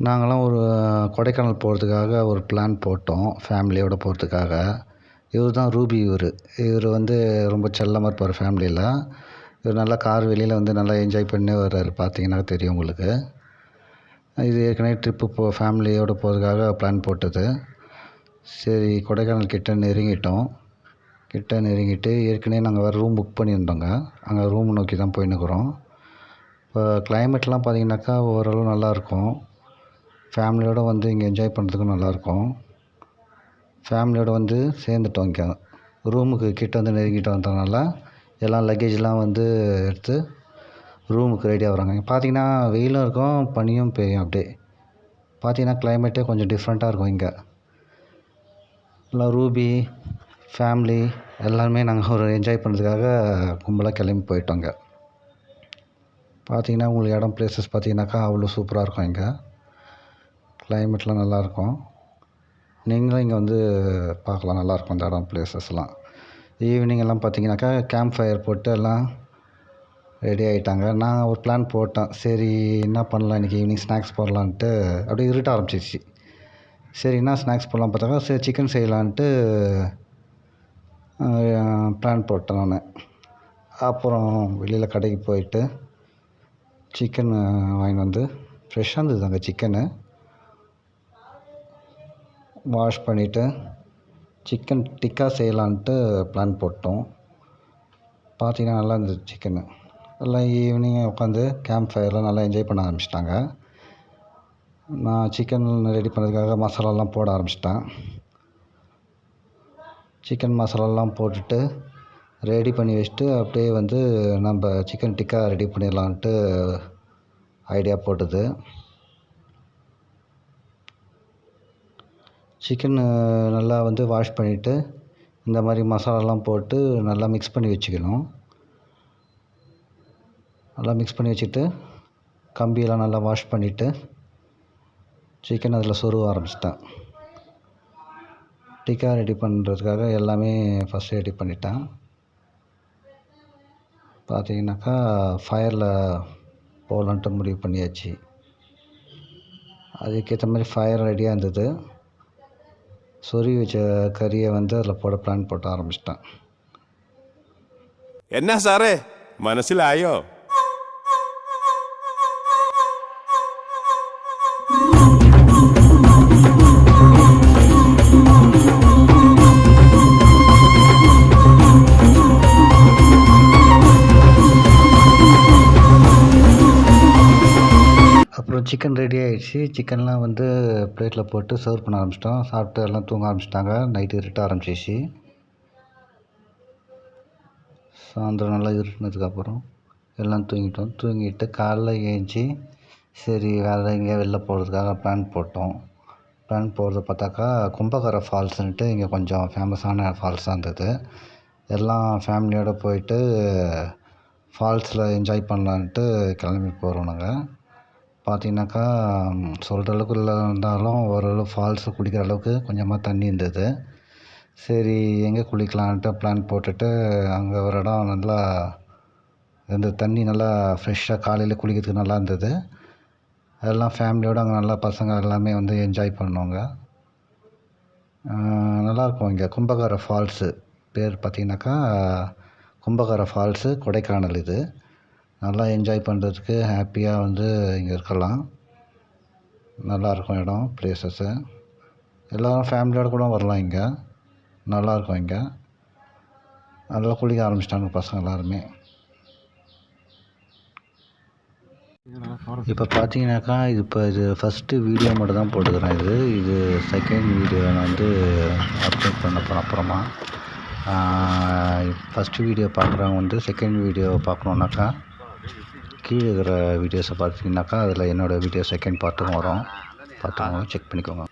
நாங்கள்லாம் ஒரு கொடைக்கானல் போகிறதுக்காக ஒரு பிளான் போட்டோம் ஃபேமிலியோடு போகிறதுக்காக. இவர் தான் ரூபி இவர் வந்து ரொம்ப செல்லமாக இருப்பார் ஃபேமிலியில். இவர் நல்லா கார் வெளியில் வந்து நல்லா என்ஜாய் பண்ணி வர்றாரு, பார்த்தீங்கன்னா தெரியும் உங்களுக்கு. இது ஏற்கனவே ட்ரிப்பு ஃபேமிலியோடு போகிறதுக்காக பிளான் போட்டது. சரி, கொடைக்கானல் கிட்ட நெருங்கிட்டு ஏற்கனவே நாங்கள் வேறு ரூம் புக் பண்ணியிருந்தோங்க. அங்கே ரூம் நோக்கி தான் போயின்னுக்குறோம். இப்போ கிளைமேட்லாம் பார்த்தீங்கன்னாக்கா ஓரளவு நல்லாயிருக்கும். ஃபேமிலியோடு வந்து இங்கே என்ஜாய் பண்ணுறதுக்கும் நல்லாயிருக்கும். ஃபேமிலியோடு வந்து சேர்ந்துட்டோம். இங்கே ரூமுக்கு கிட்ட வந்து நெருங்கிட்டு வந்ததுனால எல்லாம் லக்கேஜ்லாம் வந்து எடுத்து ரூமுக்கு ரெடி ஆகுறாங்க. இங்கே பார்த்தீங்கன்னா வெயிலும் இருக்கும், பனியும் பெய்யும். அப்படியே பார்த்தீங்கன்னா கிளைமேட்டே கொஞ்சம் டிஃப்ரெண்ட்டாக இருக்கும் இங்கே. எல்லாம் ரூபி ஃபேமிலி எல்லாருமே நாங்கள் ஒரு என்ஜாய் பண்ணுறதுக்காக கும்பலாக கிளம்பி போயிட்டோங்க. பார்த்தீங்கன்னா உங்களுக்கு இடம் ப்ளேஸஸ் பார்த்தீங்கன்னாக்கா அவ்வளோ சூப்பராக இருக்கும். இங்கே கிளைமேட்லாம் நல்லாயிருக்கும். நீங்களும் இங்கே வந்து பார்க்கலாம், நல்லாயிருக்கும் இந்த இடம் ப்ளேஸஸ்லாம். ஈவினிங் எல்லாம் பார்த்தீங்கன்னாக்கா கேம்ப் ஃபயர் போட்டு எல்லாம் ரெடி ஆகிட்டாங்க. நான் ஒரு பிளான் போட்டேன், சரி என்ன பண்ணலாம் இன்றைக்கி ஈவினிங் ஸ்நாக்ஸ் போடலான்ட்டு. அப்படியே இருட்ட ஆரம்பிச்சிச்சு. சரி என்ன ஸ்நாக்ஸ் போடலாம் பார்த்தாக்கா, சரி சிக்கன் செய்யலான்ட்டு பிளான் போட்டேன் நான். அப்புறம் வெளியில் கடைக்கு போயிட்டு சிக்கன் வாங்கிட்டு வந்து ஃப்ரெஷ்ஷாக இருந்தது அங்கே சிக்கனு. வாஷ் பண்ணிவிட்டு சிக்கன் டிக்கா செய்யலான்ட்டு பிளான் போட்டோம். பார்த்தீங்கன்னா நல்லா இருந்தது சிக்கனு. எல்லாம் ஈவினிங் உட்காந்து கேம்ப் ஃபயர்லாம் நல்லா என்ஜாய் பண்ண ஆரம்பிச்சிட்டாங்க. நான் சிக்கன் ரெடி பண்ணுறதுக்காக மசாலாலாம் போட ஆரம்பிச்சிட்டேன். சிக்கன் மசாலாலாம் போட்டுட்டு ரெடி பண்ணி வச்சுட்டு அப்படியே வந்து நம்ம சிக்கன் டிக்கா ரெடி பண்ணிடலான்ட்டு ஐடியா போட்டது. சிக்கன் நல்லா வந்து வாஷ் பண்ணிவிட்டு இந்த மாதிரி மசாலாலாம் போட்டு நல்லா மிக்ஸ் பண்ணி வச்சுக்கணும். நல்லா மிக்ஸ் பண்ணி வச்சுட்டு கம்பியெல்லாம் நல்லா வாஷ் பண்ணிவிட்டு சிக்கன் அதில் சொருக ஆரம்பிச்சிட்டேன். டிக்கா ரெடி பண்ணுறதுக்காக எல்லாமே ஃபஸ்ட்டு ரெடி பண்ணிட்டேன். பார்த்தீங்கன்னாக்கா ஃபயரில் போடலான்ட்டு முடிவு பண்ணியாச்சு. அதுக்கேற்ற மாதிரி ஃபயர் ரெடியாக இருந்தது. சொருகி வச்ச கறியை வந்து அதில் போட பிளான் போட்ட ஆரம்பிச்சிட்டேன். என்ன சாரே മനസ്സിലായോ? அப்புறம் சிக்கன் ரெடி ஆகிடுச்சு. சிக்கன்லாம் வந்து பிளேட்டில் போட்டு சர்வ் பண்ண ஆரம்பிச்சிட்டோம். சாப்பிட்டு எல்லாம் தூங்க ஆரம்பிச்சிட்டாங்க. நைட்டு இருட்ட ஆரம்பிச்சிச்சு. சாயந்தரம் நல்லா இருட்டினதுக்கப்புறம் எல்லாம் தூங்கிட்டு காலைல ஏஞ்சி சரி வேறு எங்கேயா வெளில போகிறதுக்காக பிளான் போட்டோம். பிளான் போகிறது பார்த்தாக்கா கும்பகர ஃபால்ஸுன்ட்டு இங்கே கொஞ்சம் ஃபேமஸான ஃபால்ஸாக இருந்தது. எல்லாம் ஃபேமிலியோடு போயிட்டு ஃபால்ஸில் என்ஜாய் பண்ணலான்ட்டு கிளம்பி போகிறோம் நாங்கள். பார்த்தீங்கன்னாக்கா சொல்கிற அளவுக்கு இல்லை இருந்தாலும் ஓரளவு ஃபால்ஸு குளிக்கிற அளவுக்கு கொஞ்சமாக தண்ணி இருந்தது. சரி எங்கே குளிக்கலான்ட்டு பிளான் போட்டுட்டு அங்கே ஒரு இடம் நல்லா இந்த தண்ணி நல்லா ஃப்ரெஷ்ஷாக காலையில் குளிக்கிறதுக்கு நல்லா இருந்தது. எல்லாம் ஃபேமிலியோடு அங்கே நல்லா பசங்க எல்லாமே வந்து என்ஜாய் பண்ணோங்க. நல்லாயிருக்கும் இங்கே கும்பகர ஃபால்ஸு பேர் பார்த்தீங்கன்னாக்கா கும்பகர ஃபால்ஸு கொடைக்கானல். இது நல்லா என்ஜாய் பண்ணுறதுக்கு ஹாப்பியாக வந்து இங்கே இருக்கலாம். நல்லாயிருக்கும் இடம் ப்ளேஸஸ்ஸு. எல்லோரும் ஃபேமிலியோடு கூட வரலாம். இங்கே நல்லாயிருக்கும். இங்கே நல்லா குளிக்க ஆரம்பிச்சிட்டாங்க பசங்க எல்லாருமே. இப்போ பார்த்தீங்கன்னாக்கா இது ஃபஸ்ட்டு வீடியோ மட்டும் தான் போட்டுக்கிறேன். இது செகண்ட் வீடியோ நான் வந்து அப்லோட் பண்ண போகிறேன் அப்புறமா. ஃபஸ்ட்டு வீடியோ பார்க்குறவங்க வந்து செகண்ட் வீடியோ பார்க்கணுன்னாக்கா கீழே இருக்கிற வீடியோஸை பார்த்தீங்கன்னாக்கா அதில் என்னோடய வீடியோ செகண்ட் பார்ட்டும் வரும். பார்த்துக்கோங்க, செக் பண்ணிக்கோங்க.